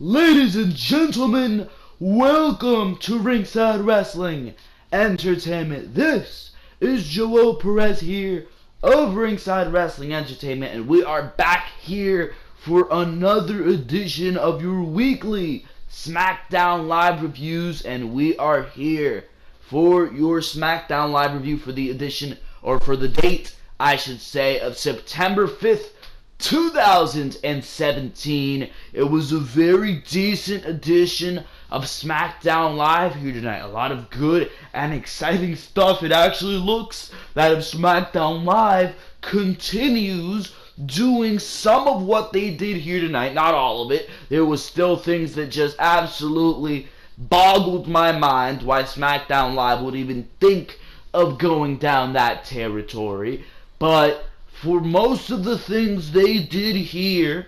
Ladies and gentlemen, welcome to Ringside Wrestling Entertainment. This is Joel Perez here of Ringside Wrestling Entertainment, and we are back here for another edition of your weekly SmackDown Live reviews, and we are here for your SmackDown Live review for the edition, or for the date, I should say, of September 5th, 2017. It was a very decent edition of SmackDown Live here tonight. A lot of good and exciting stuff. It actually looks that if SmackDown Live continues doing some of what they did here tonight, not all of it, there was still things that just absolutely boggled my mind why SmackDown Live would even think of going down that territory. But for most of the things they did here,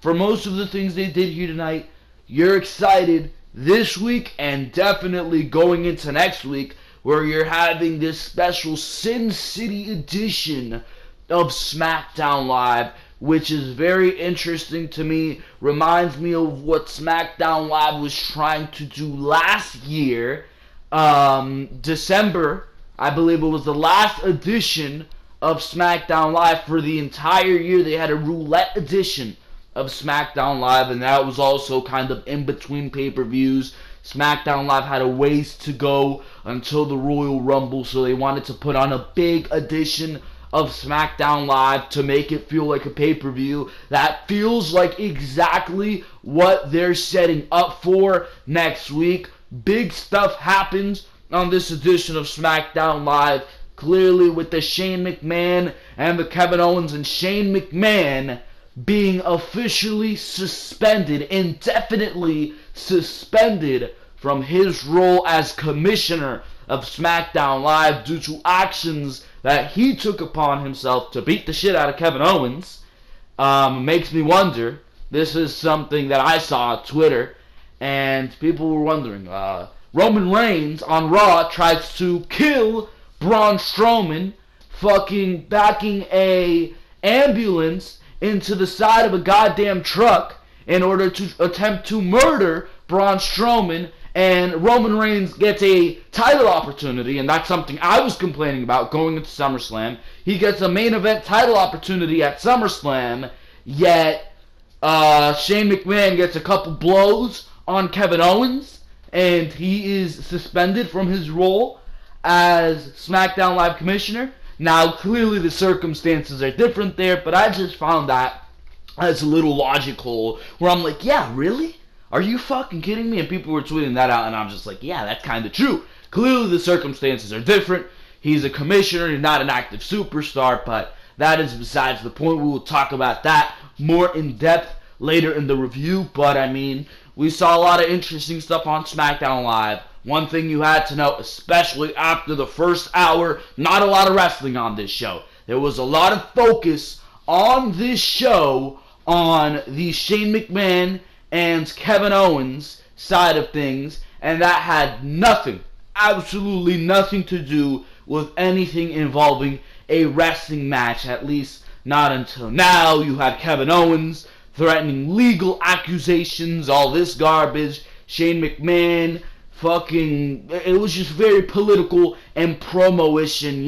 tonight, you're excited this week and definitely going into next week, where you're having this special Sin City edition of SmackDown Live, which is very interesting to me. Reminds me of what SmackDown Live was trying to do last year. December, I believe it was the last edition of SmackDown Live. For the entire year, they had a roulette edition of SmackDown Live, and that was also kind of in between pay-per-views. SmackDown Live had a ways to go until the Royal Rumble, so they wanted to put on a big edition of SmackDown Live to make it feel like a pay-per-view. That feels like exactly what they're setting up for next week. Big stuff happens on this edition of SmackDown Live. Clearly, with the Shane McMahon and the Kevin Owens, and Shane McMahon being officially suspended, indefinitely suspended from his role as commissioner of SmackDown Live due to actions that he took upon himself to beat the shit out of Kevin Owens, makes me wonder. This is something that I saw on Twitter, and people were wondering. Roman Reigns on Raw tries to kill Braun Strowman, fucking backing a ambulance into the side of a goddamn truck in order to attempt to murder Braun Strowman, and Roman Reigns gets a title opportunity, and that's something I was complaining about going into SummerSlam. He gets a main event title opportunity at SummerSlam, yet Shane McMahon gets a couple blows on Kevin Owens, and he is suspended from his role as SmackDown Live Commissioner. Now, clearly the circumstances are different there, but I just found that as a little logical, where I'm like, yeah, really? Are you fucking kidding me? And people were tweeting that out, and I'm just like, yeah, that's kind of true. Clearly the circumstances are different. He's a commissioner, he's not an active superstar, but that is besides the point. We will talk about that more in depth later in the review, but I mean, we saw a lot of interesting stuff on SmackDown Live. One thing you had to know, especially after the first hour, not a lot of wrestling on this show. There was a lot of focus on this show on the Shane McMahon and Kevin Owens side of things, and that had nothing, absolutely nothing to do with anything involving a wrestling match, at least not until now. You had Kevin Owens threatening legal accusations, all this garbage. Shane McMahon fucking, it was just very political and promo-ish, and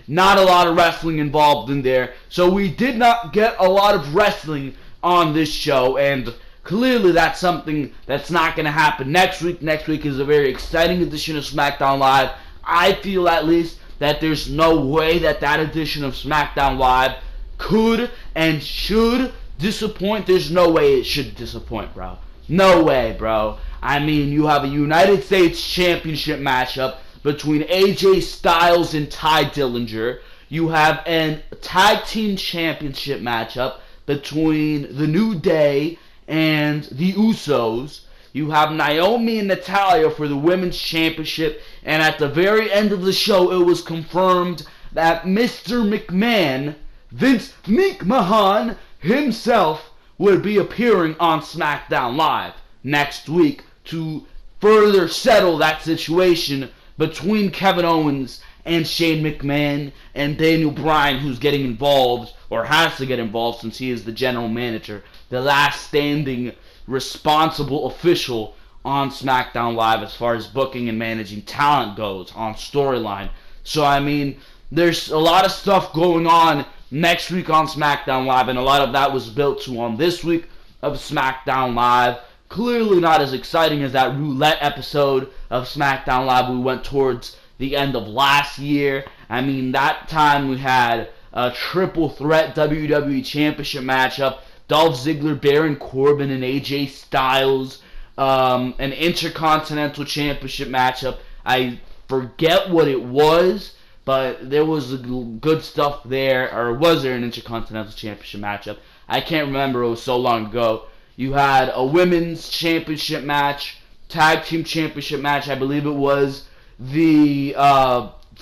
not a lot of wrestling involved in there. So we did not get a lot of wrestling on this show, and clearly that's something that's not going to happen next week. Next week is a very exciting edition of SmackDown Live. I feel at least that there's no way that edition of SmackDown Live could and should disappoint. There's no way it should disappoint, bro. No way, bro. I mean, you have a United States Championship matchup between AJ Styles and Ty Dillinger. You have a Tag Team Championship matchup between The New Day and the Usos. You have Naomi and Natalya for the Women's Championship. And at the very end of the show, it was confirmed that Mr. McMahon, Vince McMahon himself, would be appearing on SmackDown Live next week to further settle that situation between Kevin Owens and Shane McMahon, and Daniel Bryan, who's getting involved, or has to get involved since he is the general manager, the last standing responsible official on SmackDown Live as far as booking and managing talent goes on storyline. So, I mean, there's a lot of stuff going on next week on SmackDown Live, and a lot of that was built to on this week of SmackDown Live. Clearly not as exciting as that roulette episode of SmackDown Live we went towards the end of last year. I mean, that time we had a triple threat WWE Championship matchup. Dolph Ziggler, Baron Corbin, and AJ Styles. An Intercontinental Championship matchup. I forget what it was, but there was good stuff there. Or was there an Intercontinental Championship matchup? I can't remember. It was so long ago. You had a Women's Championship match, Tag Team Championship match. I believe it was the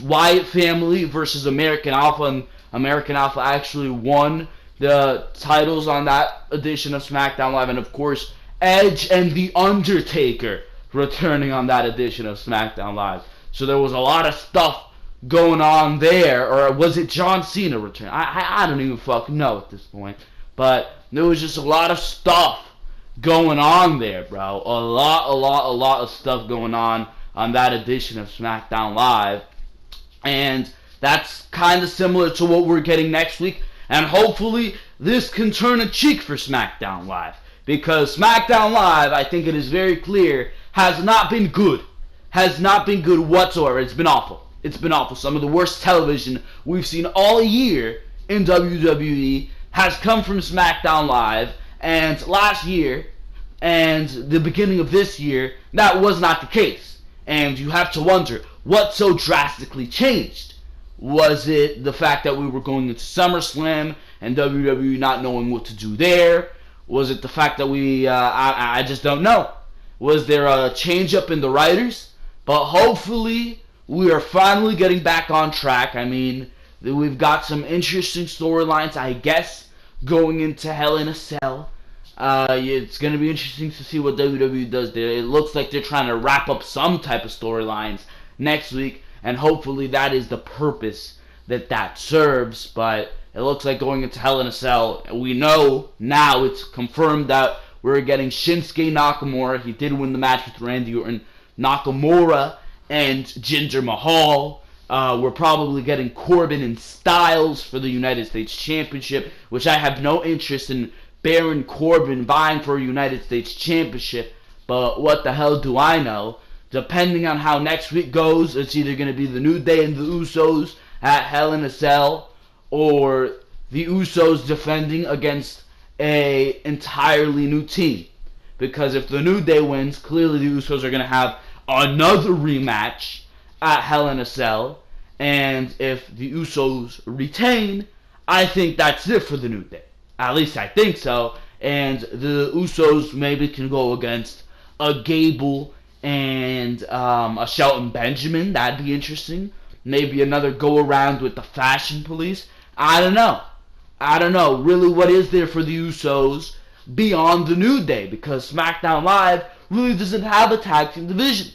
Wyatt family versus American Alpha, and American Alpha actually won the titles on that edition of SmackDown Live, and of course Edge and The Undertaker returning on that edition of SmackDown Live. So there was a lot of stuff going on there. Or was it John Cena returning? I don't even fucking know at this point. But there was just a lot of stuff going on there, bro. A lot of stuff going on that edition of SmackDown Live. And that's kind of similar to what we're getting next week. And hopefully this can turn a cheek for SmackDown Live. Because SmackDown Live, I think it is very clear, has not been good. Has not been good whatsoever. It's been awful. It's been awful. Some of the worst television we've seen all year in WWE has come from SmackDown Live. And last year and the beginning of this year, that was not the case. And you have to wonder, what so drastically changed? Was it the fact that we were going into SummerSlam and WWE not knowing what to do there? Was it the fact that I just don't know. Was there a change up in the writers? But hopefully we are finally getting back on track. I mean, we've got some interesting storylines, I guess, going into Hell in a Cell. It's going to be interesting to see what WWE does there. It looks like they're trying to wrap up some type of storylines next week, and hopefully that is the purpose that serves. But it looks like going into Hell in a Cell, we know now, it's confirmed that we're getting Shinsuke Nakamura. He did win the match with Randy Orton. Nakamura and Jinder Mahal. We're probably getting Corbin and Styles for the United States Championship, which I have no interest in Baron Corbin vying for a United States Championship. But what the hell do I know? Depending on how next week goes, it's either going to be the New Day and the Usos at Hell in a Cell, or the Usos defending against a entirely new team. Because if the New Day wins, clearly the Usos are going to have another rematch at Hell in a Cell. And if the Usos retain, I think that's it for the New Day. At least I think so. And the Usos maybe can go against a Gable and a Shelton Benjamin. That'd be interesting. Maybe another go-around with the Fashion Police. I don't know. Really, what is there for the Usos beyond the New Day? Because SmackDown Live really doesn't have a tag team division.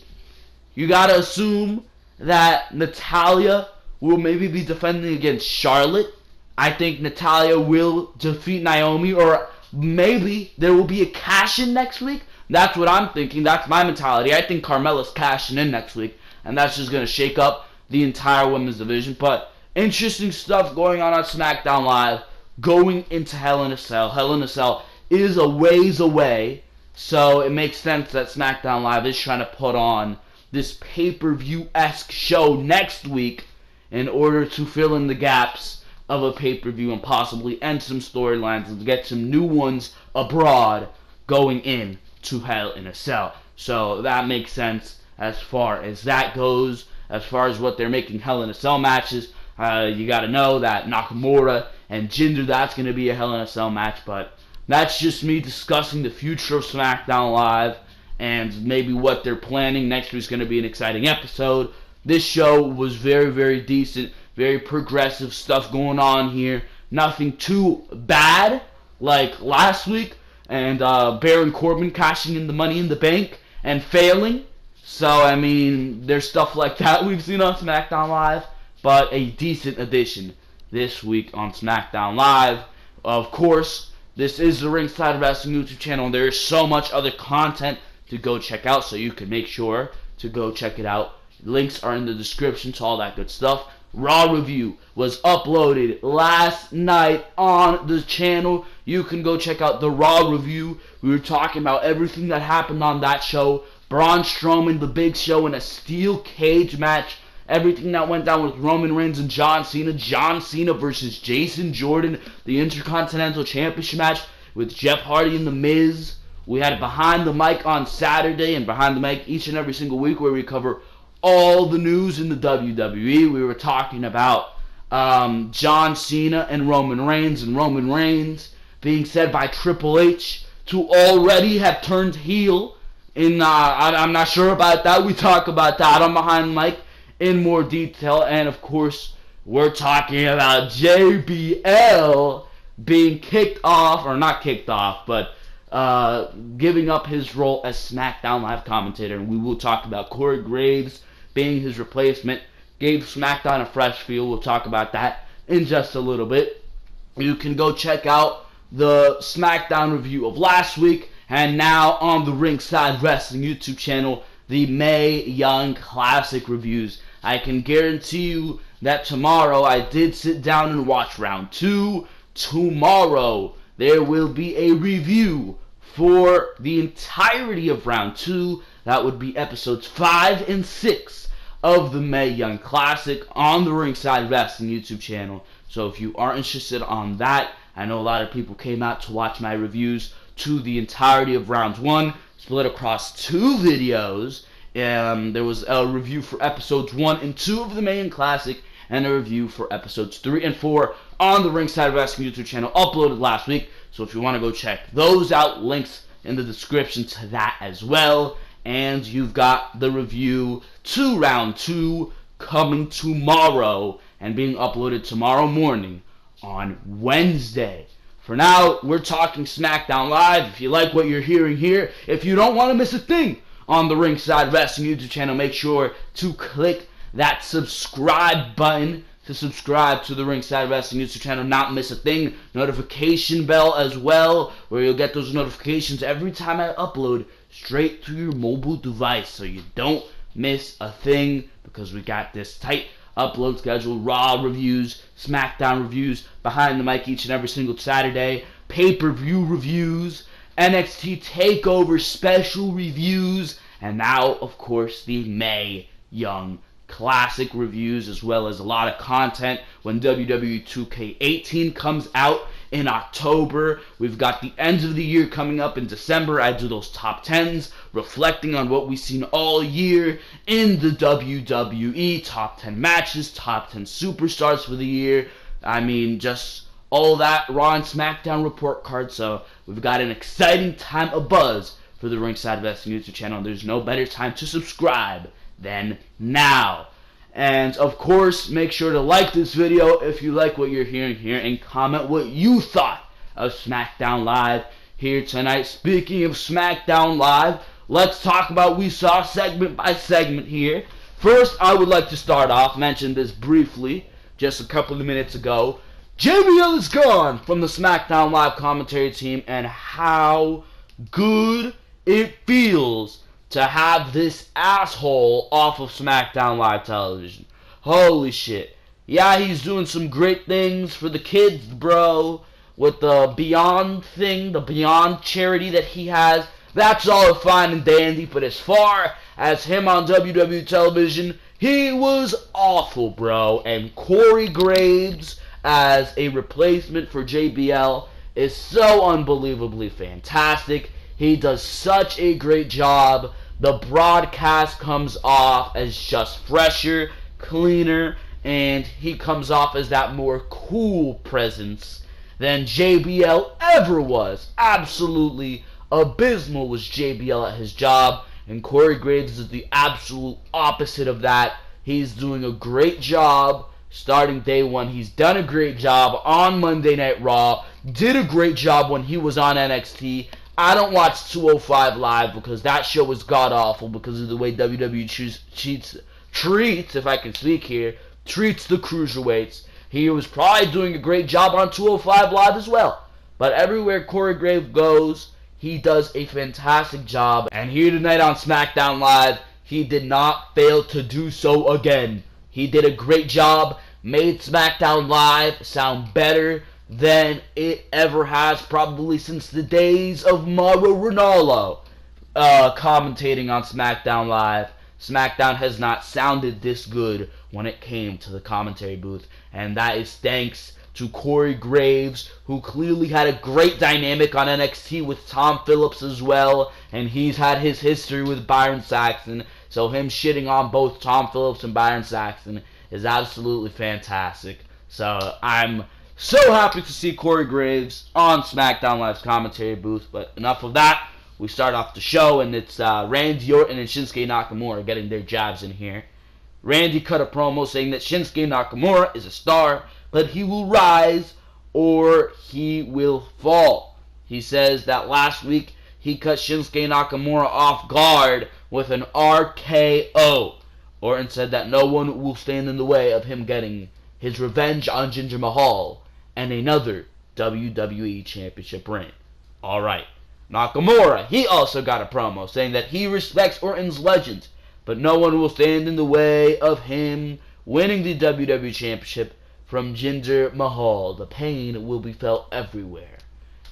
You gotta assume that Natalya will maybe be defending against Charlotte. I think Natalya will defeat Naomi, or maybe there will be a cash-in next week. That's what I'm thinking. That's my mentality. I think Carmella's cashing in next week, and that's just going to shake up the entire women's division. But interesting stuff going on SmackDown Live, going into Hell in a Cell. Hell in a Cell is a ways away, so it makes sense that SmackDown Live is trying to put on this pay-per-view-esque show next week in order to fill in the gaps of a pay-per-view and possibly end some storylines and get some new ones abroad going in to Hell in a Cell. So that makes sense as far as that goes. As far as what they're making Hell in a Cell matches, you got to know that Nakamura and Jinder, that's going to be a Hell in a Cell match. But that's just me discussing the future of SmackDown Live and maybe what they're planning. Next week's going to be an exciting episode. This show was very, very decent. Very progressive stuff going on here. Nothing too bad like last week. And Baron Corbin cashing in the Money in the Bank and failing. So, I mean, there's stuff like that we've seen on SmackDown Live. But a decent addition this week on SmackDown Live. Of course, This is the Ringside Wrestling YouTube channel, and there is so much other content to go check out, so you can make sure to go check it out. Links are in the description to all that good stuff. Raw review was uploaded last night on the channel. You can go check out the Raw review. We were talking about everything that happened on that show. Braun Strowman, the Big Show, in a steel cage match. Everything that went down with Roman Reigns and John Cena. John Cena versus Jason Jordan, the Intercontinental Championship match with Jeff Hardy and The Miz. We had Behind the Mic on Saturday and Behind the Mic each and every single week where we cover all the news in the WWE. We were talking about John Cena and Roman Reigns being said by Triple H to already have turned heel. I'm not sure about that. We talk about that on Behind the Mic in more detail. And of course, we're talking about JBL being kicked off, or not kicked off, but giving up his role as SmackDown Live commentator. And we will talk about Corey Graves being his replacement. Gave SmackDown a fresh feel. We'll talk about that in just a little bit. You can go check out the SmackDown review of last week, and now on the Ringside Wrestling YouTube channel, the Mae Young Classic reviews. I can guarantee you that tomorrow, I did sit down and watch round 2. Tomorrow, there will be a review for the entirety of round 2. That would be episodes 5 and 6 of the Mae Young Classic on the Ringside Wrestling YouTube channel. So if you are interested on that, I know a lot of people came out to watch my reviews to the entirety of round 1, split across 2 videos. There was a review for episodes 1 and 2 of the Mae Young Classic, and a review for episodes 3 and 4 on the Ringside Wrestling YouTube channel, uploaded last week. So if you want to go check those out, links in the description to that as well. And you've got the review to round 2 coming tomorrow and being uploaded tomorrow morning on Wednesday. For now, we're talking SmackDown Live. If you like what you're hearing here, if you don't want to miss a thing on the Ringside Wrestling YouTube channel, make sure to click that subscribe button to subscribe to the Ringside Wrestling YouTube channel, not miss a thing. Notification bell as well, where you'll get those notifications every time I upload straight to your mobile device, so you don't miss a thing, because we got this tight upload schedule. Raw reviews, SmackDown reviews, Behind the Mic each and every single Saturday, pay-per-view reviews, NXT TakeOver special reviews, and now, of course, the Mae Young Classic reviews, as well as a lot of content when WWE 2K18 comes out in October. We've got the end of the year coming up in December. I do those top 10s, reflecting on what we've seen all year in the WWE. Top 10 matches, top 10 superstars for the year. I mean, just all that Raw and SmackDown report card. So we've got an exciting time of buzz for the Ringside Wrestling YouTube channel. There's no better time to subscribe than now. And of course, make sure to like this video if you like what you're hearing here, and comment what you thought of SmackDown Live here tonight. Speaking of SmackDown Live, let's talk about we saw segment by segment here. First, I would like to start off, mentioned this briefly just a couple of minutes ago. JBL is gone from the SmackDown Live commentary team, and how good it feels to have this asshole off of SmackDown Live television. Holy shit. Yeah, he's doing some great things for the kids, bro, with the Beyond thing, the Beyond charity that he has. That's all fine and dandy, but as far as him on WWE television, he was awful, bro. And Corey Graves as a replacement for JBL is so unbelievably fantastic. He does such a great job. The broadcast comes off as just fresher, cleaner, and he comes off as that more cool presence than JBL ever was. Absolutely abysmal was JBL at his job, and Corey Graves is the absolute opposite of that. He's doing a great job starting day one. He's done a great job on Monday Night Raw, did a great job when he was on NXT. I don't watch 205 Live because that show was god-awful because of the way WWE treats, if I can speak here, treats the cruiserweights. He was probably doing a great job on 205 Live as well. But everywhere Corey Graves goes, he does a fantastic job. And here tonight on SmackDown Live, he did not fail to do so again. He did a great job, made SmackDown Live sound better than it ever has, probably since the days of Mauro Ranallo commentating on SmackDown Live. SmackDown has not sounded this good when it came to the commentary booth, and that is thanks to Corey Graves, who clearly had a great dynamic on NXT with Tom Phillips as well, and he's had his history with Byron Saxton, so him shitting on both Tom Phillips and Byron Saxton is absolutely fantastic. So I'm so happy to see Corey Graves on SmackDown Live's commentary booth, but enough of that. We start off the show, and it's Randy Orton and Shinsuke Nakamura getting their jabs in here. Randy cut a promo saying that Shinsuke Nakamura is a star, but he will rise or he will fall. He says that last week he cut Shinsuke Nakamura off guard with an RKO. Orton said that no one will stand in the way of him getting his revenge on Jinder Mahal and another WWE Championship reign. Alright. Nakamura, he also got a promo saying that he respects Orton's legend, but no one will stand in the way of him winning the WWE Championship from Jinder Mahal. The pain will be felt everywhere.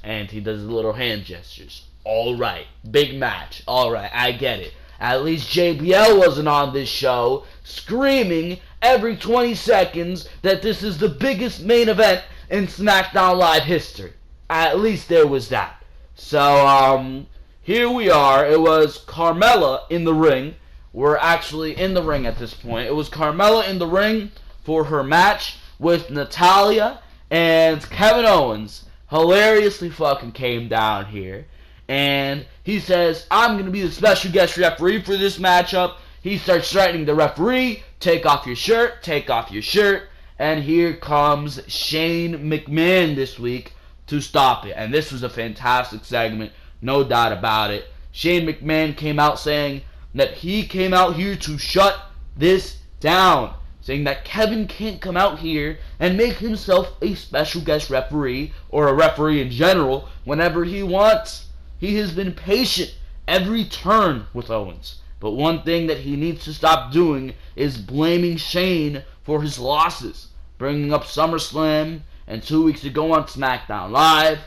And he does little hand gestures. Alright, big match. Alright, I get it. At least JBL wasn't on this show screaming every 20 seconds that this is the biggest main event in SmackDown Live history. At least there was that. So, here we are. It was Carmella in the ring. We're actually in the ring at this point. It was Carmella in the ring for her match with Natalya, and Kevin Owens hilariously fucking came down here. And he says, I'm going to be the special guest referee for this matchup. He starts threatening the referee, take off your shirt, take off your shirt. And here comes Shane McMahon this week to stop it. And this was a fantastic segment, no doubt about it. Shane McMahon came out saying that he came out here to shut this down, saying that Kevin can't come out here and make himself a special guest referee or a referee in general whenever he wants. He has been patient every turn with Owens. But one thing that he needs to stop doing is blaming Shane for his losses. Bringing up SummerSlam and 2 weeks ago on SmackDown Live,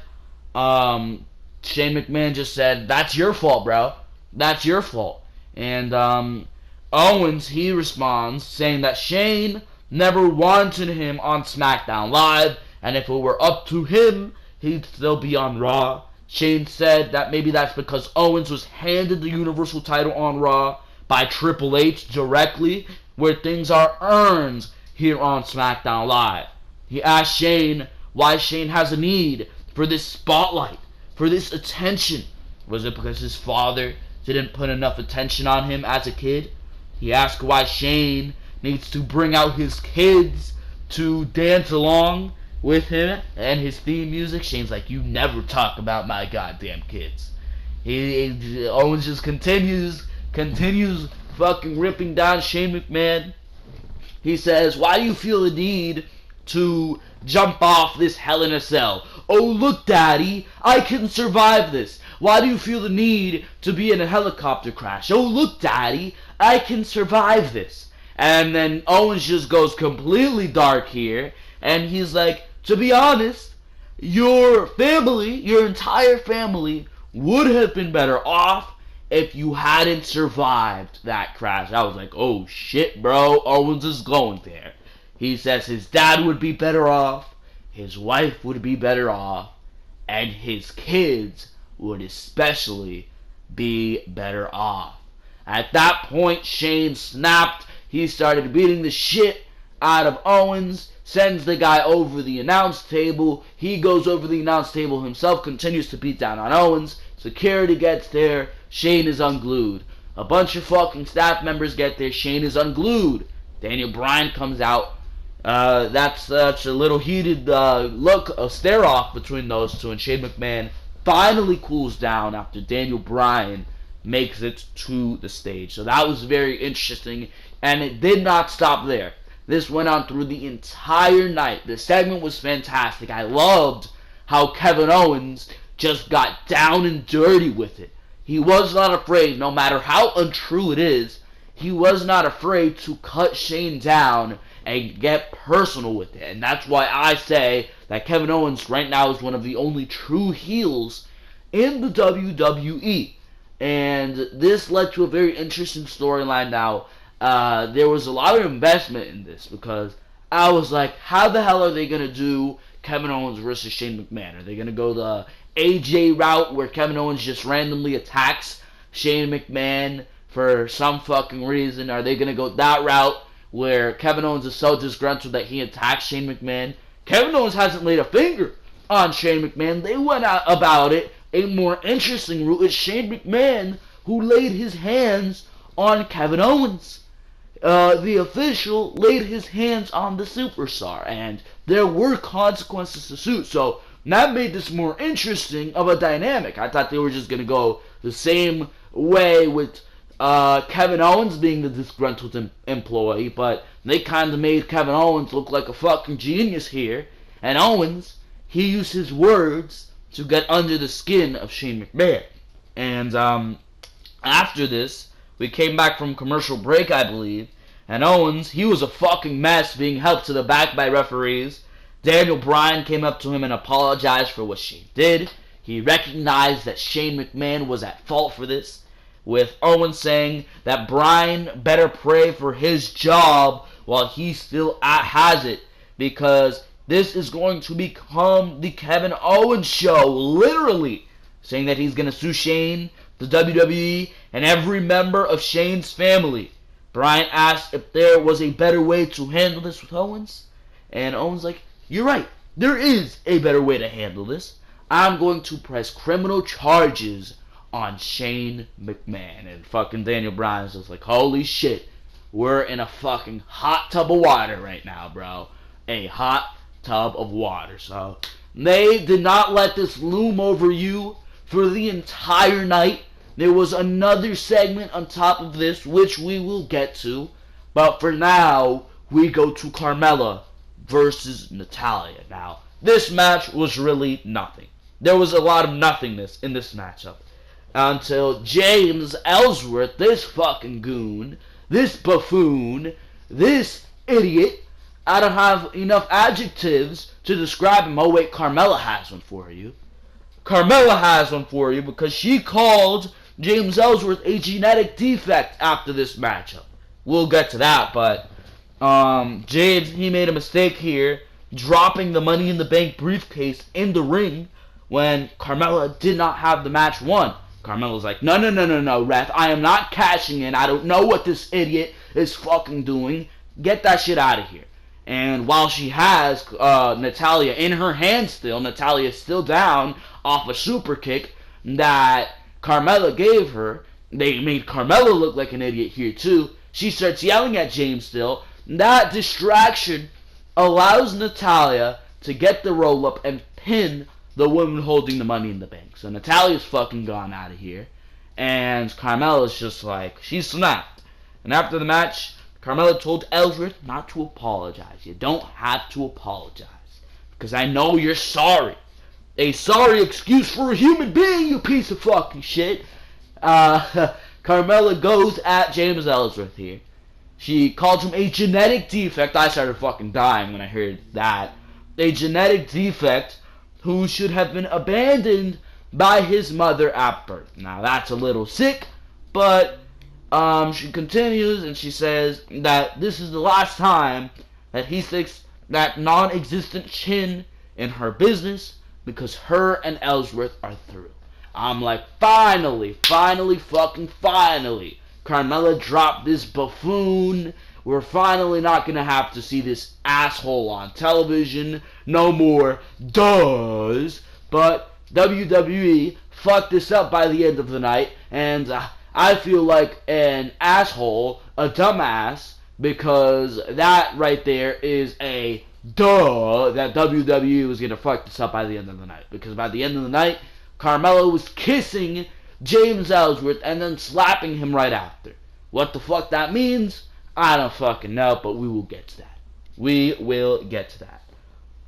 Shane McMahon just said, that's your fault, bro. That's your fault. And Owens, he responds saying that Shane never wanted him on SmackDown Live, and if it were up to him, he'd still be on Raw. Shane said that maybe that's because Owens was handed the Universal title on Raw by Triple H directly, where things are earned here on SmackDown Live. He asked Shane why Shane has a need for this spotlight, for this attention. Was it because his father didn't put enough attention on him as a kid? He asked why Shane needs to bring out his kids to dance along with him and his theme music. Shane's like, you never talk about my goddamn kids. Owens just continues fucking ripping down Shane McMahon. He says, why do you feel the need to jump off this Hell in a Cell? Oh, look, Daddy, I can survive this. Why do you feel the need to be in a helicopter crash? Oh, look, Daddy, I can survive this. And then Owens just goes completely dark here, and he's like, to be honest, your family, your entire family, would have been better off if you hadn't survived that crash. I was like, oh shit, bro, Owens is going there. He says his dad would be better off, his wife would be better off, and his kids would especially be better off. At that point, Shane snapped. He started beating the shit out of Owens, sends the guy over the announce table. He goes over the announce table himself, continues to beat down on Owens. Security gets there. Shane is unglued. A bunch of fucking staff members get there. Shane is unglued. Daniel Bryan comes out. That's such a little heated a stare-off between those two, and Shane McMahon finally cools down after Daniel Bryan makes it to the stage. So that was very interesting, and it did not stop there. This went on through the entire night. The segment was fantastic. I loved how Kevin Owens just got down and dirty with it. He was not afraid, no matter how untrue it is, he was not afraid to cut Shane down and get personal with it. And that's why I say that Kevin Owens right now is one of the only true heels in the WWE. And this led to a very interesting storyline now. There was a lot of investment in this because I was like, how the hell are they going to do Kevin Owens versus Shane McMahon? Are they going to go the AJ route where Kevin Owens just randomly attacks Shane McMahon for some fucking reason? Are they going to go that route where Kevin Owens is so disgruntled that he attacks Shane McMahon? Kevin Owens hasn't laid a finger on Shane McMahon. They went out about it a more interesting route. It's Shane McMahon who laid his hands on Kevin Owens. The official laid his hands on the superstar, and there were consequences to suit. So that made this more interesting of a dynamic. I thought they were just going to go the same way with Kevin Owens being the disgruntled employee, but they kind of made Kevin Owens look like a fucking genius here. And Owens, he used his words to get under the skin of Shane McMahon. And after this, we came back from commercial break, I believe, and Owens, he was a fucking mess, being helped to the back by referees. Daniel Bryan came up to him and apologized for what Shane did. He recognized that Shane McMahon was at fault for this, with Owens saying that Bryan better pray for his job while he still has it, because this is going to become the Kevin Owens show, literally, saying that he's going to sue Shane, the WWE, and every member of Shane's family. Bryan asked if there was a better way to handle this with Owens, and Owens like, you're right, there is a better way to handle this. I'm going to press criminal charges on Shane McMahon. And fucking Daniel Bryan's just like, holy shit, we're in a fucking hot tub of water right now, bro. A hot tub of water. So they did not let this loom over you for the entire night. There was another segment on top of this, which we will get to. But for now, we go to Carmella versus Natalya. Now, this match was really nothing. There was a lot of nothingness in this matchup. Until James Ellsworth, this fucking goon, this buffoon, this idiot, I don't have enough adjectives to describe him. Oh wait, Carmella has one for you. Carmella has one for you because she called James Ellsworth a genetic defect after this matchup. We'll get to that, but James, he made a mistake here, dropping the Money in the Bank briefcase in the ring when Carmella did not have the match won. Carmella's like, no, ref, I am not cashing in. I don't know what this idiot is fucking doing. Get that shit out of here. And while she has Natalya in her hand still, Natalya is still down off a super kick that Carmella gave her. They made Carmella look like an idiot here too. She starts yelling at James still. That distraction allows Natalya to get the roll up and pin the woman holding the Money in the Bank. So Natalya's fucking gone out of here. And Carmella's just like, she's snapped. And after the match, Carmella told Ellsworth not to apologize. You don't have to apologize. Because I know you're sorry. A sorry excuse for a human being, you piece of fucking shit. Carmella goes at James Ellsworth here. She called him a genetic defect. I started fucking dying when I heard that. A genetic defect who should have been abandoned by his mother at birth. Now that's a little sick, but she continues and she says that this is the last time that he sticks that non-existent chin in her business because her and Ellsworth are through. I'm like, finally, Carmella dropped this buffoon. We're finally not going to have to see this asshole on television. No more does. But WWE fucked this up by the end of the night. And I feel like an asshole, a dumbass, because that right there is a duh that WWE was going to fuck this up by the end of the night. Because by the end of the night, Carmella was kissing James Ellsworth and then slapping him right after. What the fuck that means, I don't fucking know, but we will get to that.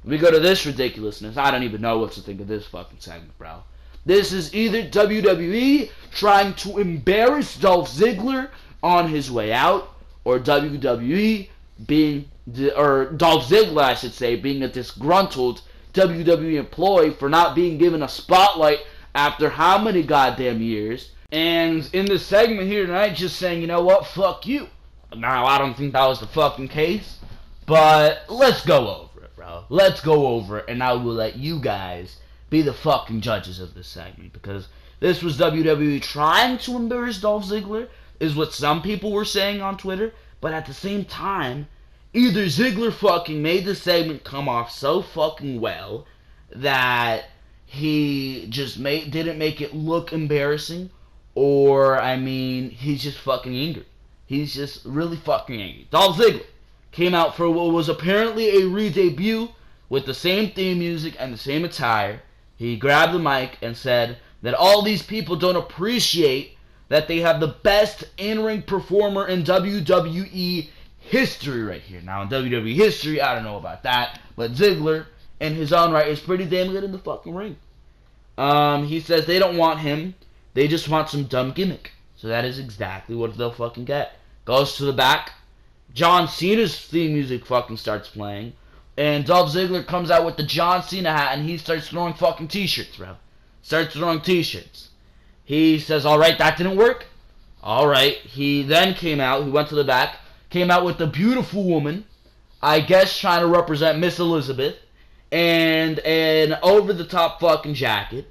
We go to this ridiculousness. I don't even know what to think of this fucking segment, bro. This is either WWE trying to embarrass Dolph Ziggler on his way out, or WWE or Dolph Ziggler, I should say, being a disgruntled WWE employee for not being given a spotlight after how many goddamn years. And in this segment here tonight, just saying, you know what, fuck you. Now, I don't think that was the fucking case, but let's go over it, bro. Let's go over it, and I will let you guys be the fucking judges of this segment, because this was WWE trying to embarrass Dolph Ziggler, is what some people were saying on Twitter, but at the same time, either Ziggler fucking made the segment come off so fucking well that he just didn't make it look embarrassing, or, I mean, he's just fucking angry. He's just really fucking angry. Dolph Ziggler came out for what was apparently a re-debut with the same theme music and the same attire. He grabbed the mic and said that all these people don't appreciate that they have the best in-ring performer in WWE history right here. Now, in WWE history, I don't know about that, but Ziggler, in his own right, is pretty damn good in the fucking ring. He says they don't want him. They just want some dumb gimmick. So that is exactly what they'll fucking get. Goes to the back. John Cena's theme music fucking starts playing. And Dolph Ziggler comes out with the John Cena hat and he starts throwing fucking t-shirts, bro. Starts throwing t-shirts. He says, alright, that didn't work. Alright. He then came out, he went to the back, came out with the beautiful woman, I guess trying to represent Miss Elizabeth, and an over-the-top fucking jacket.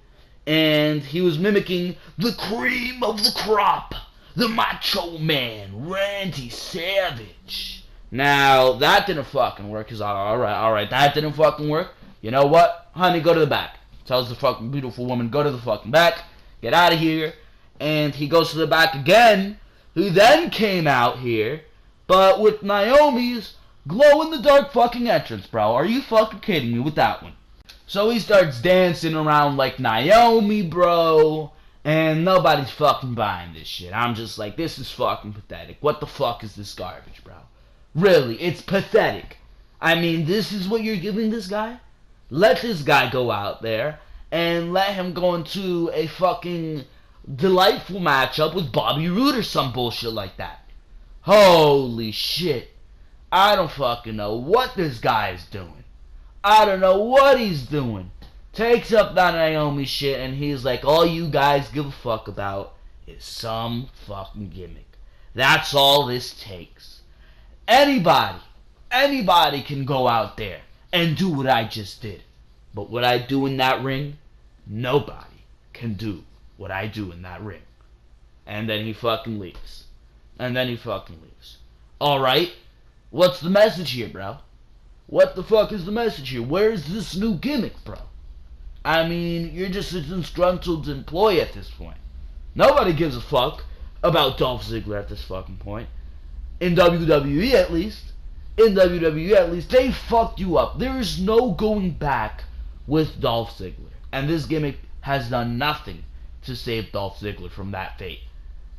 And he was mimicking the cream of the crop, the Macho Man, Randy Savage. Now, that didn't fucking work. He's like, alright, that didn't fucking work. You know what? Honey, go to the back. Tells the fucking beautiful woman, go to the fucking back. Get out of here. And he goes to the back again, who then came out here, but with Naomi's glow-in-the-dark fucking entrance, bro. Are you fucking kidding me with that one? So he starts dancing around like Naomi, bro, and nobody's fucking buying this shit. I'm just like, this is fucking pathetic. What the fuck is this garbage, bro? Really, it's pathetic. I mean, this is what you're giving this guy? Let this guy go out there and let him go into a fucking delightful matchup with Bobby Roode or some bullshit like that. Holy shit. I don't fucking know what this guy is doing. I don't know what he's doing. Takes up that Naomi shit and he's like, all you guys give a fuck about is some fucking gimmick. That's all this takes. Anybody can go out there and do what I just did. But what I do in that ring, nobody can do what I do in that ring. And then he fucking leaves. Alright, what's the message here, bro? What the fuck is the message here? Where's this new gimmick, bro? I mean, you're just a disgruntled employee at this point. Nobody gives a fuck about Dolph Ziggler at this fucking point. In WWE at least, they fucked you up. There is no going back with Dolph Ziggler. And this gimmick has done nothing to save Dolph Ziggler from that fate.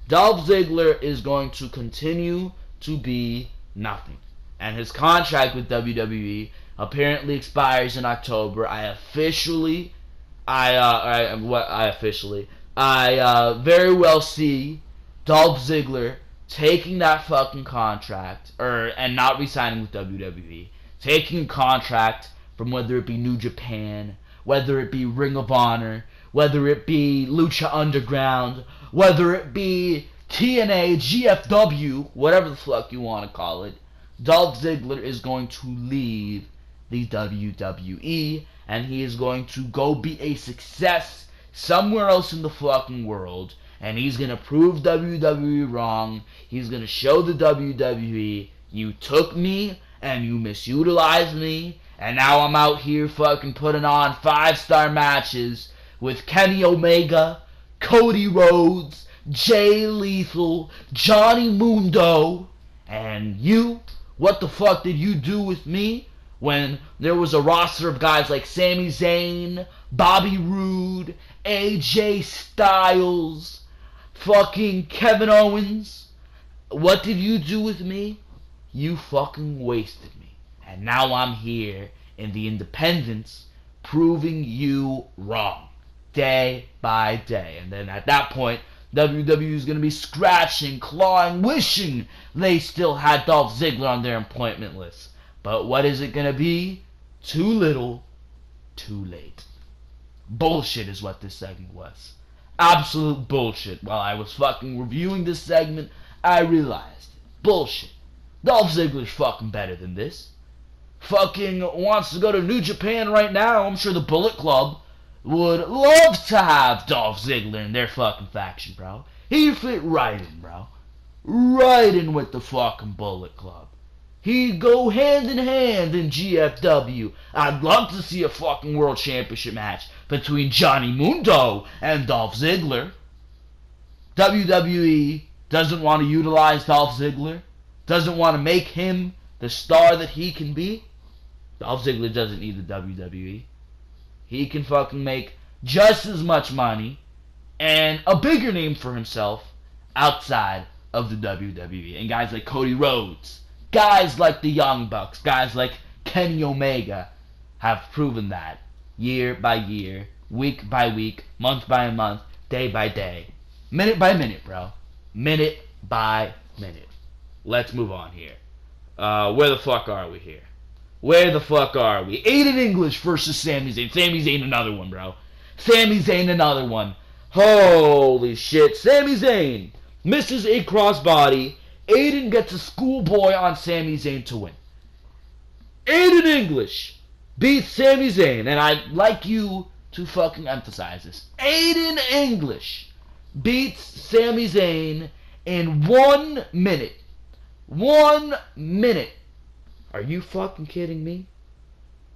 Dolph Ziggler is going to continue to be nothing. And his contract with WWE apparently expires in October. I very well see Dolph Ziggler taking that fucking contract, and not re-signing with WWE, taking a contract from whether it be New Japan, whether it be Ring of Honor, whether it be Lucha Underground, whether it be TNA, GFW, whatever the fuck you want to call it. Dolph Ziggler is going to leave the WWE, and he is going to go be a success somewhere else in the fucking world, and he's going to prove WWE wrong. He's going to show the WWE, you took me, and you misutilized me, and now I'm out here fucking putting on 5-star matches with Kenny Omega, Cody Rhodes, Jay Lethal, Johnny Mundo, and you. What the fuck did you do with me when there was a roster of guys like Sami Zayn, Bobby Roode, AJ Styles, fucking Kevin Owens? What did you do with me? You fucking wasted me. And now I'm here and the independents proving you wrong day by day. And then at that point, WWE is going to be scratching, clawing, wishing they still had Dolph Ziggler on their appointment list. But what is it going to be? Too little, too late. Bullshit is what this segment was. Absolute bullshit. While I was fucking reviewing this segment, I realized it. Bullshit. Dolph Ziggler's fucking better than this. Fucking wants to go to New Japan right now. I'm sure the Bullet Club would love to have Dolph Ziggler in their fucking faction, bro. He'd fit right in, bro. Right in with the fucking Bullet Club. He'd go hand in hand in GFW. I'd love to see a fucking World Championship match between Johnny Mundo and Dolph Ziggler. WWE doesn't want to utilize Dolph Ziggler. Doesn't want to make him the star that he can be. Dolph Ziggler doesn't need the WWE. He can fucking make just as much money and a bigger name for himself outside of the WWE. And guys like Cody Rhodes, guys like the Young Bucks, guys like Kenny Omega have proven that year by year, week by week, month by month, day by day, minute by minute, bro. Minute by minute. Let's move on here. Where the fuck are we here? Where the fuck are we? Aiden English versus Sami Zayn. Sami Zayn another one, bro. Sami Zayn another one. Holy shit. Sami Zayn misses a crossbody. Aiden gets a schoolboy on Sami Zayn to win. Aiden English beats Sami Zayn. And I'd like you to fucking emphasize this. Aiden English beats Sami Zayn in 1 minute. 1 minute. Are you fucking kidding me?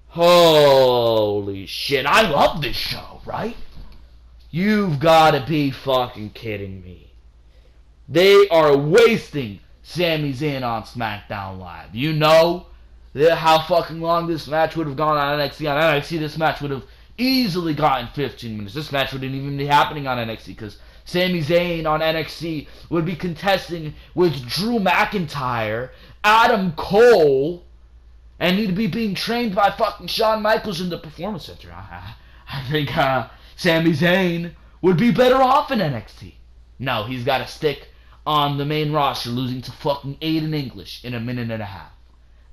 Holy shit. I love this show, right? You've gotta be fucking kidding me. They are wasting Sami Zayn on SmackDown Live. You know how fucking long this match would have gone on NXT. On NXT, this match would have easily gotten 15 minutes. This match wouldn't even be happening on NXT because Sami Zayn on NXT would be contesting with Drew McIntyre, Adam Cole, and he'd be being trained by fucking Shawn Michaels in the Performance Center. I think Sami Zayn would be better off in NXT. No, he's got to stick on the main roster, losing to fucking Aiden English in 1.5 minutes.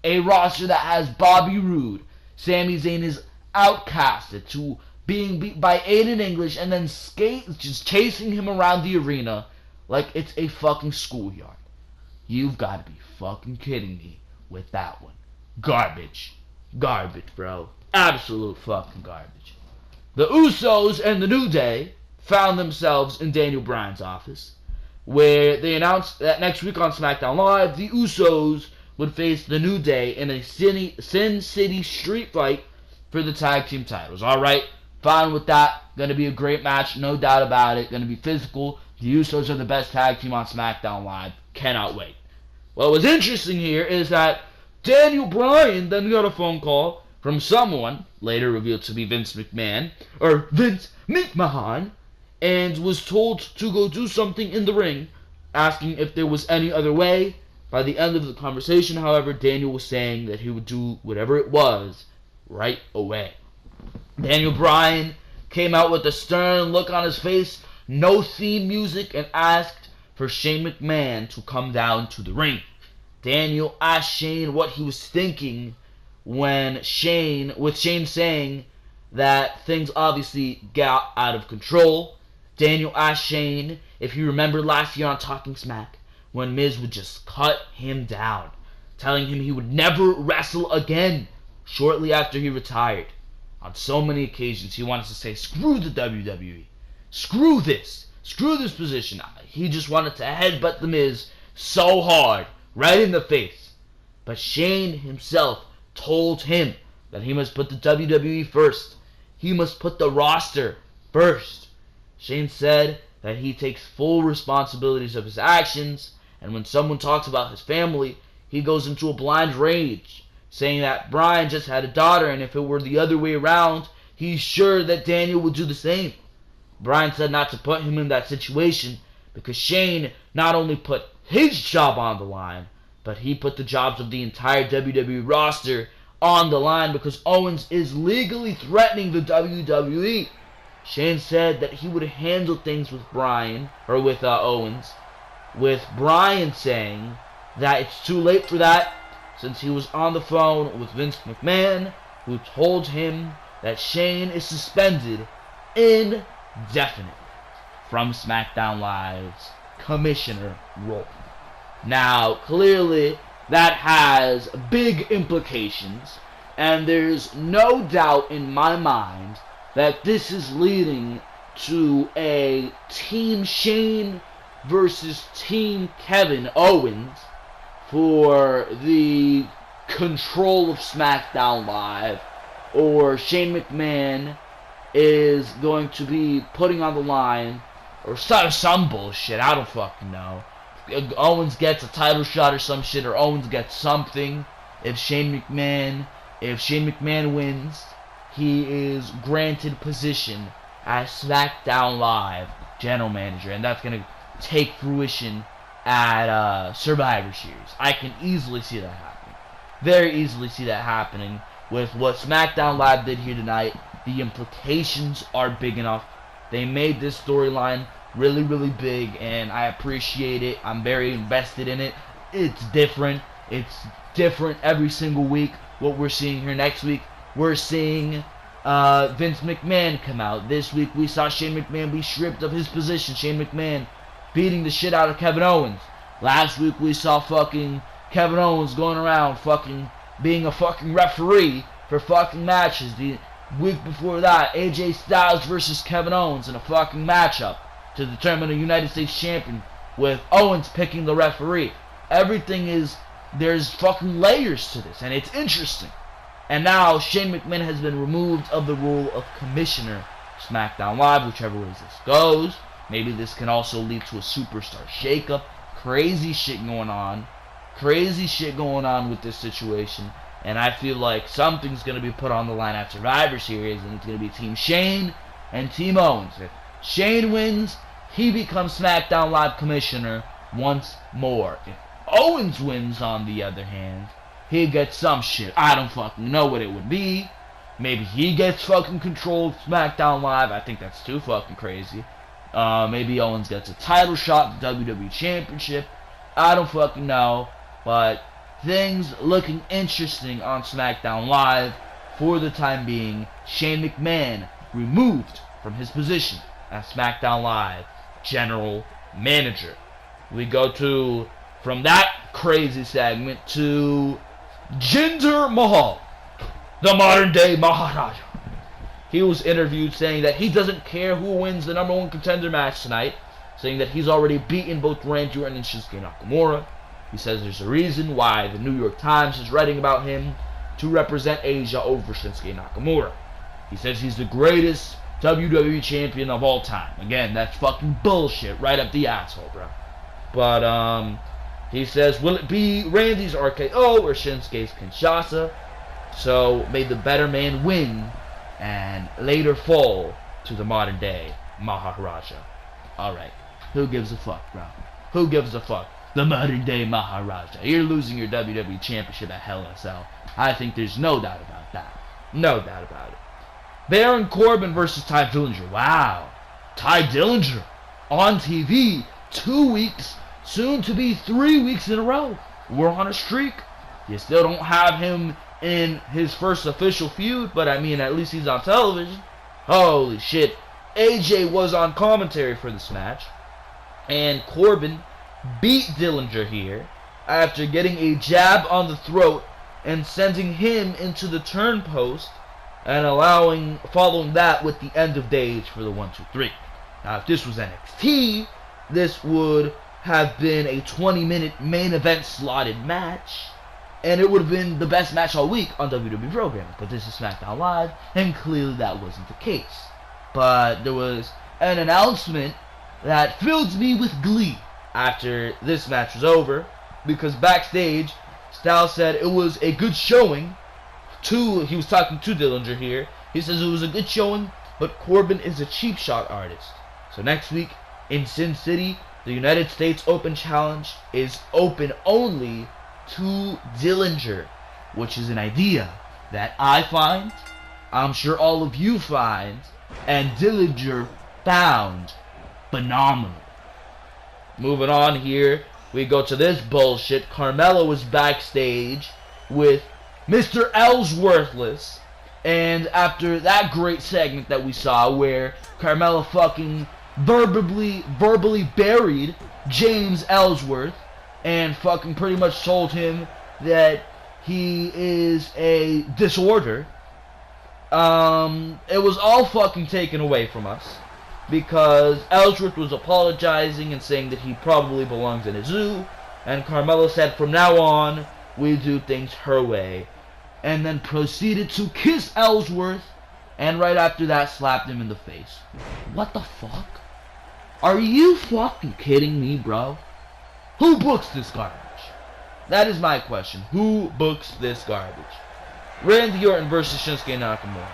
A roster that has Bobby Roode. Sami Zayn is outcasted to being beat by Aiden English and then just chasing him around the arena like it's a fucking schoolyard. You've got to be fucking kidding me with that one. Garbage. Garbage, bro. Absolute fucking garbage. The Usos and the New Day found themselves in Daniel Bryan's office, where they announced that next week on SmackDown Live, the Usos would face the New Day in a Sin City street fight for the tag team titles. Alright, fine with that. Gonna be a great match, no doubt about it. Gonna be physical. The Usos are the best tag team on SmackDown Live. Cannot wait. What was interesting here is that Daniel Bryan then got a phone call from someone, later revealed to be Vince McMahon, or Vince McMahon, and was told to go do something in the ring, asking if there was any other way. By the end of the conversation, however, Daniel was saying that he would do whatever it was right away. Daniel Bryan came out with a stern look on his face, no theme music, and asked for Shane McMahon to come down to the ring. Daniel asked Shane what he was thinking with Shane saying that things obviously got out of control. Daniel asked Shane if he remembered last year on Talking Smack when Miz would just cut him down, telling him he would never wrestle again shortly after he retired. On so many occasions, he wanted to say, screw the WWE. Screw this position. He just wanted to headbutt the Miz so hard, right in the face. But Shane himself told him that he must put the WWE first. He must put the roster first. Shane said that he takes full responsibilities of his actions, and when someone talks about his family, he goes into a blind rage, saying that Bryan just had a daughter, and if it were the other way around, he's sure that Daniel would do the same. Bryan said not to put him in that situation because Shane not only put his job on the line, but he put the jobs of the entire WWE roster on the line because Owens is legally threatening the WWE. Shane said that he would handle things with Owens, with Bryan saying that it's too late for that since he was on the phone with Vince McMahon, who told him that Shane is suspended indefinitely from SmackDown Live's commissioner role. Now, clearly, that has big implications, and there's no doubt in my mind that this is leading to a Team Shane versus Team Kevin Owens for the control of SmackDown Live, or Shane McMahon is going to be putting on the line, or some bullshit, I don't fucking know. Owens gets a title shot or some shit, or Owens gets something. If Shane McMahon wins, he is granted position as SmackDown Live general manager, and that's going to take fruition at Survivor Series. I can easily see that happening. Very easily see that happening with what SmackDown Live did here tonight. The implications are big enough. They made this storyline really, really big, and I appreciate it. I'm very invested in it. It's different. It's different every single week. What we're seeing here next week, we're seeing Vince McMahon come out. This week we saw Shane McMahon be stripped of his position. Shane McMahon beating the shit out of Kevin Owens. Last week we saw fucking Kevin Owens going around fucking being a fucking referee for fucking matches. The week before that, AJ Styles versus Kevin Owens in a fucking matchup to determine a United States champion, with Owens picking the referee. There's fucking layers to this, and it's interesting. And now Shane McMahon has been removed of the role of commissioner SmackDown Live, whichever way this goes. Maybe this can also lead to a superstar shakeup. Crazy shit going on with this situation. And I feel like something's going to be put on the line at Survivor Series, and it's going to be Team Shane and Team Owens. If Shane wins, he becomes SmackDown Live commissioner once more. If Owens wins, on the other hand, he gets some shit. I don't fucking know what it would be. Maybe he gets fucking control of SmackDown Live. I think that's too fucking crazy. Maybe Owens gets a title shot at the WWE Championship. I don't fucking know. But things looking interesting on SmackDown Live for the time being. Shane McMahon removed from his position as SmackDown Live general manager. We go from that crazy segment to Jinder Mahal, the modern day Maharaja. He was interviewed saying that he doesn't care who wins the number one contender match tonight, saying that he's already beaten both Randy Orton and Shinsuke Nakamura. He says there's a reason why the New York Times is writing about him to represent Asia over Shinsuke Nakamura. He says he's the greatest WWE champion of all time. Again, that's fucking bullshit right up the asshole, bro. But, he says, will it be Randy's RKO or Shinsuke's Kinshasa? So, may the better man win and later fall to the modern day Maharaja. Alright, who gives a fuck, bro? Who gives a fuck? The modern day Maharaja. You're losing your WWE Championship at Hell in a Cell. I think there's no doubt about that. No doubt about it. Baron Corbin versus Ty Dillinger. Wow. Ty Dillinger on TV 2 weeks, soon to be 3 weeks in a row. We're on a streak. You still don't have him in his first official feud, but I mean, at least he's on television. Holy shit. AJ was on commentary for this match, and Corbin beat Dillinger here after getting a jab on the throat and sending him into the turn post, and following that with the end of days for the 1-2-3. Now, if this was NXT, this would have been a 20-minute main event slotted match, and it would have been the best match all week on WWE programming. But this is SmackDown Live, and clearly that wasn't the case. But there was an announcement that filled me with glee after this match was over, because backstage, Styles said it was a good showing. He was talking to Dillinger here. He says it was a good showing, but Corbin is a cheap shot artist. So next week in Sin City, the United States Open Challenge is open only to Dillinger, which is an idea that I find, I'm sure all of you find, and Dillinger found phenomenal. Moving on here, we go to this bullshit. Carmella was backstage with Mr. Ellsworthless, and after that great segment that we saw where Carmella fucking verbally buried James Ellsworth and fucking pretty much told him that he is a disorder, it was all fucking taken away from us because Ellsworth was apologizing and saying that he probably belongs in a zoo, and Carmella said from now on we do things her way, and then proceeded to kiss Ellsworth, and right after that slapped him in the face. What the fuck? Are you fucking kidding me, bro? Who books this garbage? That is my question. Who books this garbage? Randy Orton versus Shinsuke Nakamura.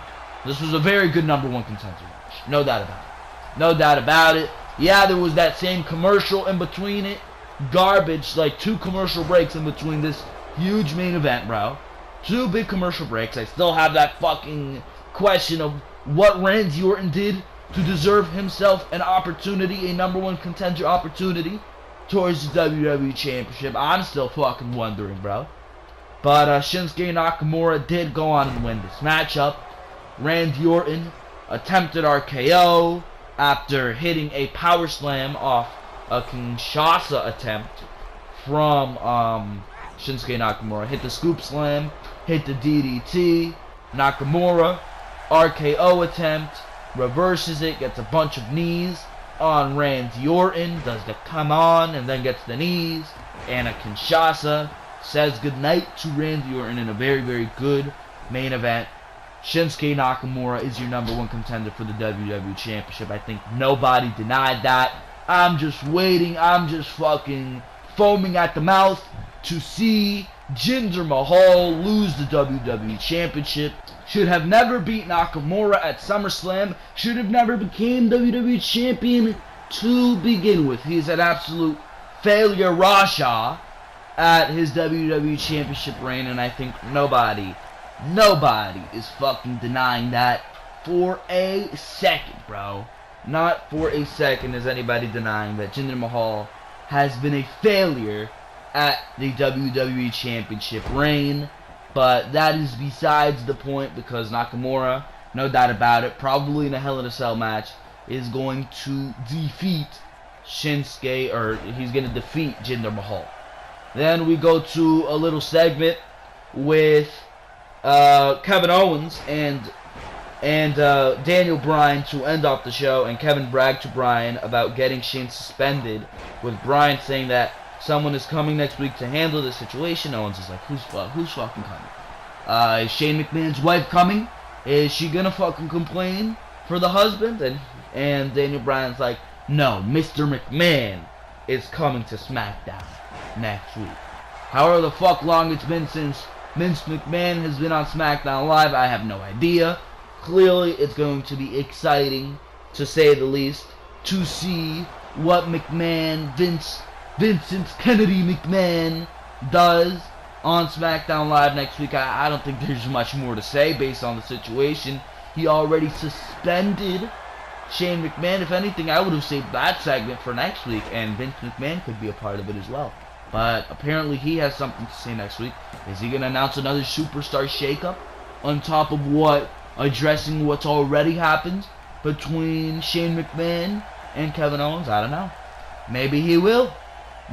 This was a very good number one contender match. No doubt about it. No doubt about it. Yeah, there was that same commercial in between it. Garbage, like 2 commercial breaks in between this huge main event, bro. 2 big commercial breaks. I still have that fucking question of what Randy Orton did to deserve himself an opportunity, a number one contender opportunity towards the WWE Championship. I'm still fucking wondering, bro. But Shinsuke Nakamura did go on and win this matchup. Randy Orton attempted RKO after hitting a power slam off a Kinshasa attempt from Shinsuke Nakamura. Hit the scoop slam, hit the DDT. Nakamura, RKO attempt, reverses it, gets a bunch of knees on Randy Orton, does the come on, and then gets the knees, and a Kinshasa, says goodnight to Randy Orton in a very, very good main event. Shinsuke Nakamura is your number one contender for the WWE Championship. I think nobody denied that. I'm just waiting, I'm just fucking foaming at the mouth to see Jinder Mahal lose the WWE Championship. Should have never beat Nakamura at SummerSlam. Should have never became WWE Champion to begin with. He's an absolute failure Raja at his WWE Championship reign, and I think nobody is fucking denying that for a second, bro. Not for a second is anybody denying that Jinder Mahal has been a failure at the WWE Championship reign. But that is besides the point, because Nakamura, no doubt about it, probably in a Hell in a Cell match, is going to defeat Shinsuke, or he's going to defeat Jinder Mahal. Then we go to a little segment with Kevin Owens and Daniel Bryan to end off the show, and Kevin bragged to Bryan about getting Shane suspended, with Bryan saying that someone is coming next week to handle the situation. Owens is like, who's fucking coming? Is Shane McMahon's wife coming? Is she gonna fucking complain for the husband? And Daniel Bryan's like, no, Mr. McMahon is coming to SmackDown next week. However the fuck long it's been since Vince McMahon has been on SmackDown Live, I have no idea. Clearly it's going to be exciting, to say the least, to see what Vincent Kennedy McMahon does on SmackDown Live next week. I don't think there's much more to say based on the situation. He already suspended Shane McMahon. If anything, I would have saved that segment for next week, and Vince McMahon could be a part of it as well. But apparently he has something to say next week. Is he going to announce another superstar shakeup on top of addressing what's already happened between Shane McMahon and Kevin Owens? I don't know. Maybe he will.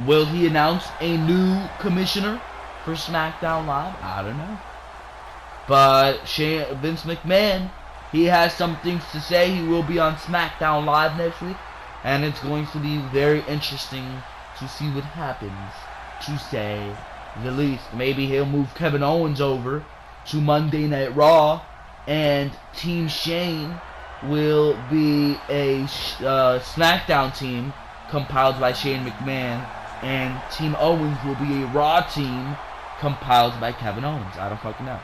Will he announce a new commissioner for SmackDown Live? I don't know. But Vince McMahon, he has some things to say. He will be on SmackDown Live next week, and it's going to be very interesting to see what happens, to say the least. Maybe he'll move Kevin Owens over to Monday Night Raw, and Team Shane will be a SmackDown team compiled by Shane McMahon, and Team Owens will be a Raw team compiled by Kevin Owens. I don't fucking know.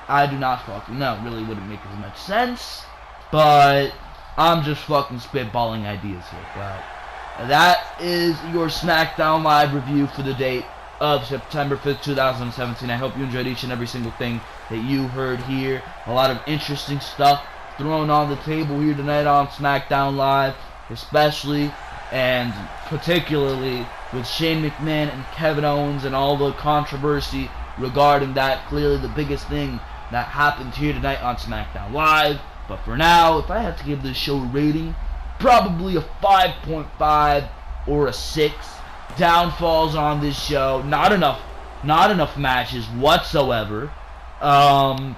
I do not fucking know. It really wouldn't make as much sense, but I'm just fucking spitballing ideas here. But that is your SmackDown Live review for the date of September 5th, 2017. I hope you enjoyed each and every single thing that you heard here. A lot of interesting stuff thrown on the table here tonight on SmackDown Live, especially and particularly with Shane McMahon and Kevin Owens and all the controversy regarding that. Clearly the biggest thing that happened here tonight on SmackDown Live. But for now, if I had to give this show a rating, probably a 5.5 or a 6. Downfalls on this show, not enough matches whatsoever. Sami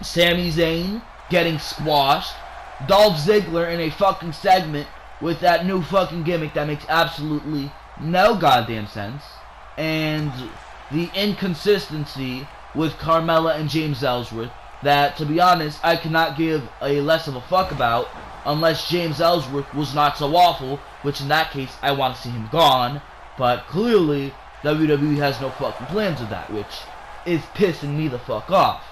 Zayn getting squashed. Dolph Ziggler in a fucking segment with that new fucking gimmick that makes absolutely no goddamn sense. And the inconsistency with Carmella and James Ellsworth that, to be honest, I cannot give a less of a fuck about unless James Ellsworth was not so awful, which in that case I want to see him gone. But clearly WWE has no fucking plans of that, which is pissing me the fuck off.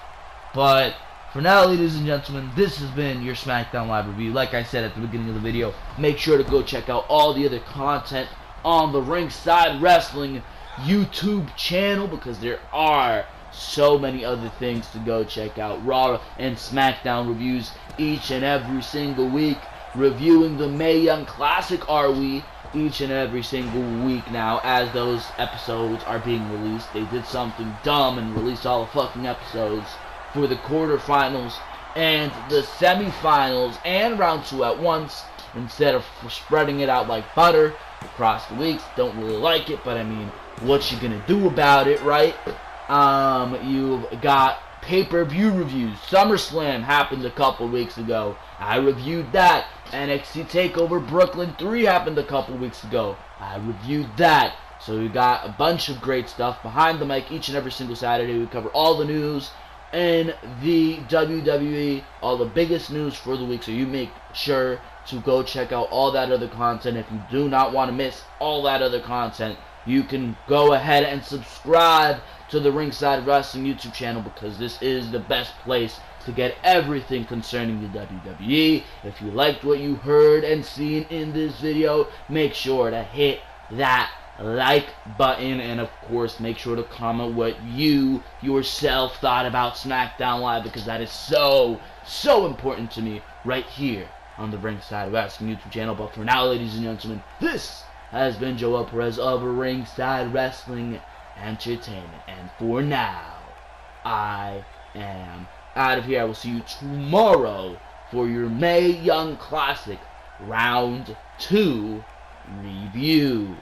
But for now, ladies and gentlemen, this has been your SmackDown Live review. Like I said at the beginning of the video, make sure to go check out all the other content on the Ringside Wrestling YouTube channel, because there are so many other things to go check out. Raw and SmackDown reviews each and every single week. Reviewing the Mae Young Classic, are we? Each and every single week now, as those episodes are being released. They did something dumb and released all the fucking episodes for the quarterfinals and the semifinals and round 2 at once, instead of spreading it out like butter across the weeks. Don't really like it, but I mean, what you gonna do about it, right? You've got pay-per-view reviews. SummerSlam happened a couple weeks ago. I reviewed that. NXT TakeOver Brooklyn 3 happened a couple weeks ago. I reviewed that. So we got a bunch of great stuff behind the mic each and every single Saturday. We cover all the news in the WWE, all the biggest news for the week. So you make sure to go check out all that other content. If you do not want to miss all that other content, you can go ahead and subscribe to the Ringside Wrestling YouTube channel, because this is the best place to get everything concerning the WWE. If you liked what you heard and seen in this video, make sure to hit that like button, and of course make sure to comment what you yourself thought about SmackDown Live, because that is so important to me right here on the Ringside Wrestling YouTube channel. But for now, ladies and gentlemen, this has been Joel Perez of Ringside Wrestling Entertainment, and for now, I am out of here. I will see you tomorrow for your Mae Young Classic Round 2 review.